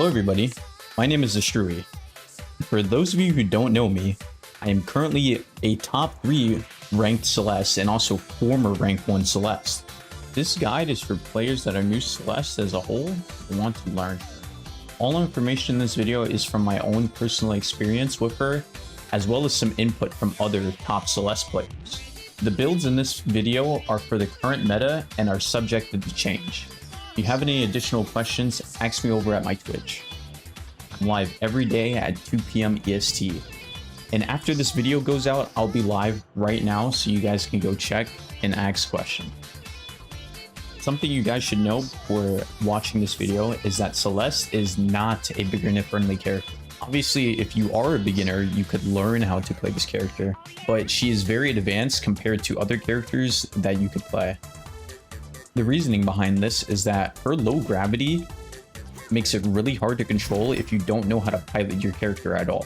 Hello everybody, my name is Astrui. For those of you who don't know me, I am currently a top 3 ranked Celeste and also former rank 1 Celeste. This guide is for players that are new to Celeste as a whole and want to learn. All information in this video is from my own personal experience with her, as well as some input from other top Celeste players. The builds in this video are for the current meta and are subjected to change. If you have any additional questions, ask me over at my Twitch. I'm live every day at 2 PM EST. And after this video goes out, I'll be live right now so you guys can go check and ask questions. Something you guys should know before watching this video is that Celeste is not a beginner-friendly character. Obviously, if you are a beginner, you could learn how to play this character, but she is very advanced compared to other characters that you could play. The reasoning behind this is that her low gravity makes it really hard to control if you don't know how to pilot your character at all.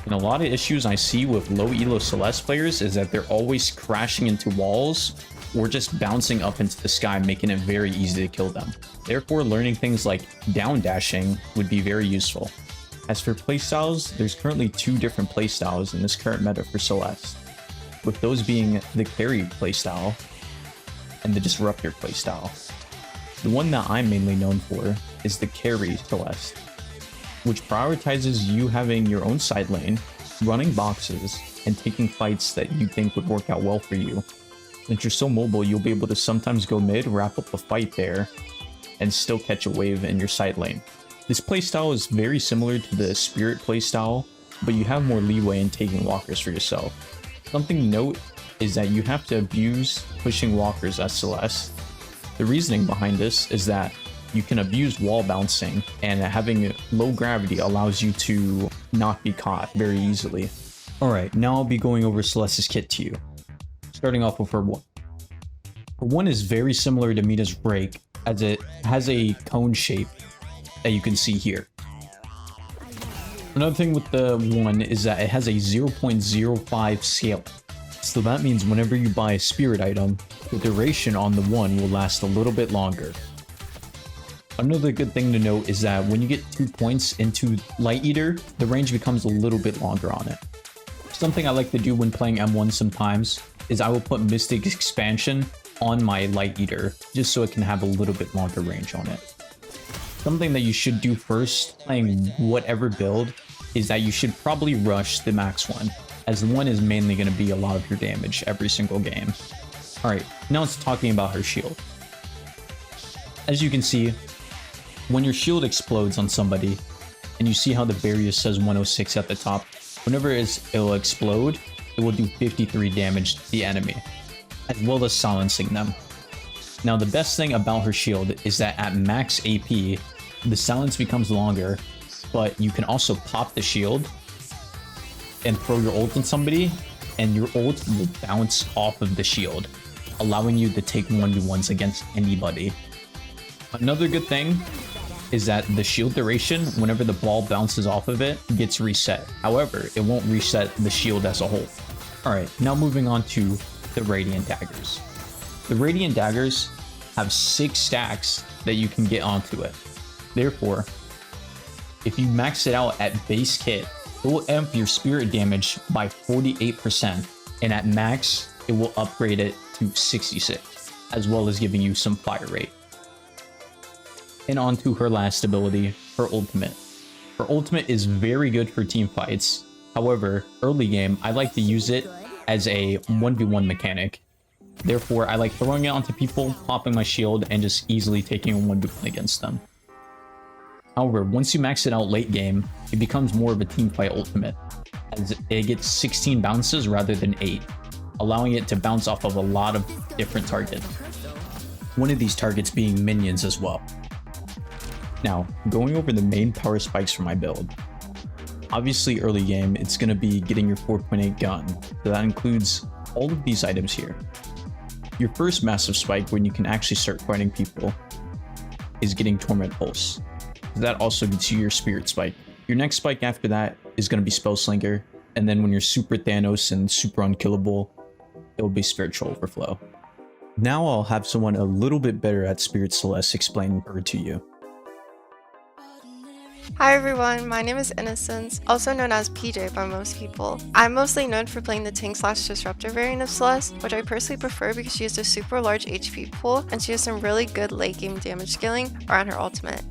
And a lot of issues I see with low elo Celeste players is that they're always crashing into walls or just bouncing up into the sky, making it very easy to kill them. Therefore, learning things like down dashing would be very useful. As for playstyles, there's currently 2 different playstyles in this current meta for Celeste, with those being the carry playstyle and the disruptor playstyle. The one that I'm mainly known for is the carry Celeste, which prioritizes you having your own side lane, running boxes, and taking fights that you think would work out well for you. Since you're so mobile, you'll be able to sometimes go mid, wrap up a fight there, and still catch a wave in your side lane. This playstyle is very similar to the Spirit playstyle, but you have more leeway in taking walkers for yourself. Something to note is that you have to abuse pushing walkers as Celeste. The reasoning behind this is that you can abuse wall bouncing, and having low gravity allows you to not be caught very easily. Alright, now I'll be going over Celeste's kit to you. Starting off with her 1. Her 1 is very similar to Mita's break, as it has a cone shape that you can see here. Another thing with the 1 is that it has a 0.05 scale. So that means whenever you buy a spirit item, the duration on the 1 will last a little bit longer. Another good thing to note is that when you get 2 points into Light Eater, the range becomes a little bit longer on it. Something I like to do when playing M1 sometimes is I will put Mystic Expansion on my Light Eater, just so it can have a little bit longer range on it. Something that you should do first, playing whatever build, is that you should probably rush the max 1, as the 1 is mainly going to be a lot of your damage every single game. Alright, now it's talking about her shield. As you can see, when your shield explodes on somebody, and you see how the barrier says 106 at the top, whenever it'll explode, it will do 53 damage to the enemy, as well as silencing them. Now the best thing about her shield is that at max AP, the silence becomes longer, but you can also pop the shield and throw your ult on somebody, and your ult will bounce off of the shield, allowing you to take 1v1s against anybody. Another good thing is that the shield duration, whenever the ball bounces off of it, gets reset. However, it won't reset the shield as a whole. Alright, now moving on to the Radiant Daggers. The Radiant Daggers have 6 stacks that you can get onto it. Therefore, if you max it out at base kit, it will amp your spirit damage by 48%, and at max, it will upgrade it to 66, as well as giving you some fire rate. And on to her last ability, her ultimate. Her ultimate is very good for team fights. However, early game, I like to use it as a 1v1 mechanic. Therefore, I like throwing it onto people, popping my shield, and just easily taking a 1v1 against them. However, once you max it out late game, it becomes more of a teamfight ultimate, as it gets 16 bounces rather than 8, allowing it to bounce off of a lot of different targets. One of these targets being minions as well. Now, going over the main power spikes for my build. Obviously, early game, it's going to be getting your 4.8 gun, so that includes all of these items here. Your first massive spike, when you can actually start fighting people, is getting Torment Pulse. That also gets you your Spirit Spike. Your next spike after that is going to be Spellslinger, and then when you're super Thanos and super unkillable, it will be Spiritual Overflow. Now I'll have someone a little bit better at Spirit Celeste explain her to you. Hi everyone, my name is innxcence, also known as PJ by most people. I'm mostly known for playing the tank/disruptor variant of Celeste, which I personally prefer because she has a super large HP pool and she has some really good late game damage scaling around her ultimate.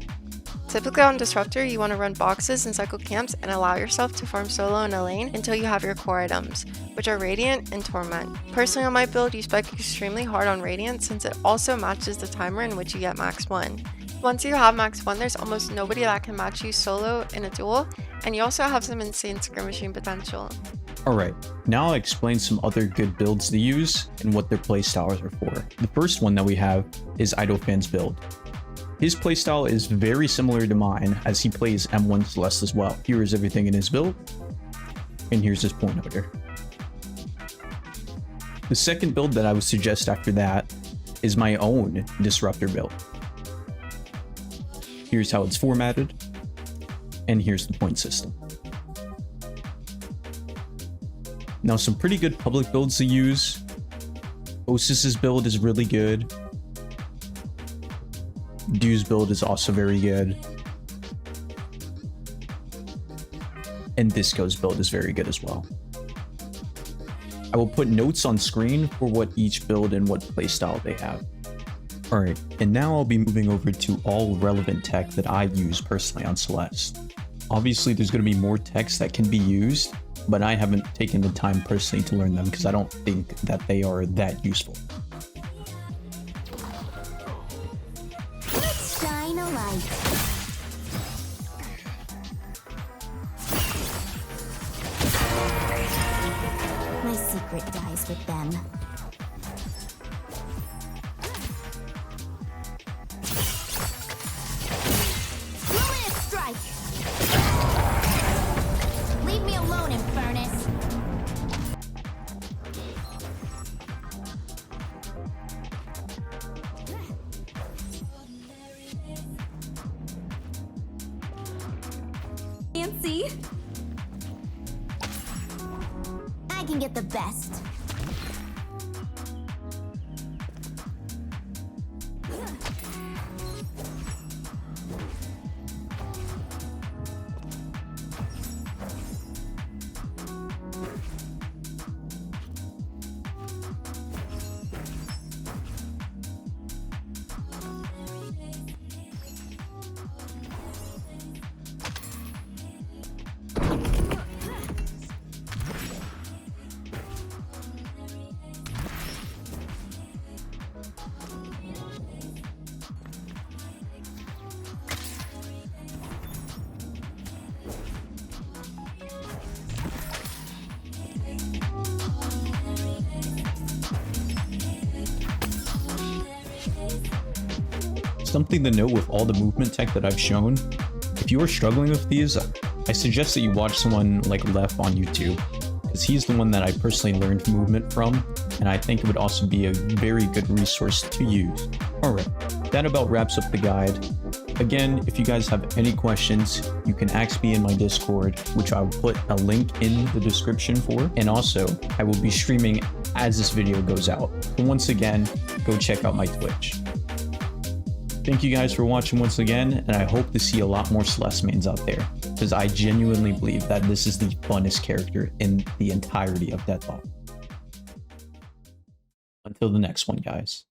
Typically on Disruptor, you want to run boxes and cycle camps and allow yourself to farm solo in a lane until you have your core items, which are Radiant and Torment. Personally on my build, you spec extremely hard on Radiant since it also matches the timer in which you get max 1. Once you have max 1, there's almost nobody that can match you solo in a duel, and you also have some insane skirmishing potential. Alright, now I'll explain some other good builds to use and what their playstyles are for. The first one that we have is Idlefan's build. His playstyle is very similar to mine as he plays M1 Celeste as well. Here is everything in his build, and here's his point order. The second build that I would suggest after that is my own Disruptor build. Here's how it's formatted, and here's the point system. Now some pretty good public builds to use. Osis's build is really good. Du's build is also very good. And Disco's build is very good as well. I will put notes on screen for what each build and what playstyle they have. Alright, and now I'll be moving over to all relevant tech that I use personally on Celeste. Obviously there's going to be more techs that can be used, but I haven't taken the time personally to learn them because I don't think that they are that useful. Let's shine a light. My secret dies with them. Luminous strike! Leave me alone, Infernus! Fancy? I can get the best. Something to note with all the movement tech that I've shown, if you are struggling with these, I suggest that you watch someone like Lef on YouTube, because he's the one that I personally learned movement from, and I think it would also be a very good resource to use. Alright, that about wraps up the guide. Again, if you guys have any questions, you can ask me in my Discord, which I will put a link in the description for, and also I will be streaming as this video goes out. So once again, go check out my Twitch. Thank you guys for watching once again, and I hope to see a lot more Celeste mains out there, because I genuinely believe that this is the funnest character in the entirety of Deadlock. Until the next one, guys.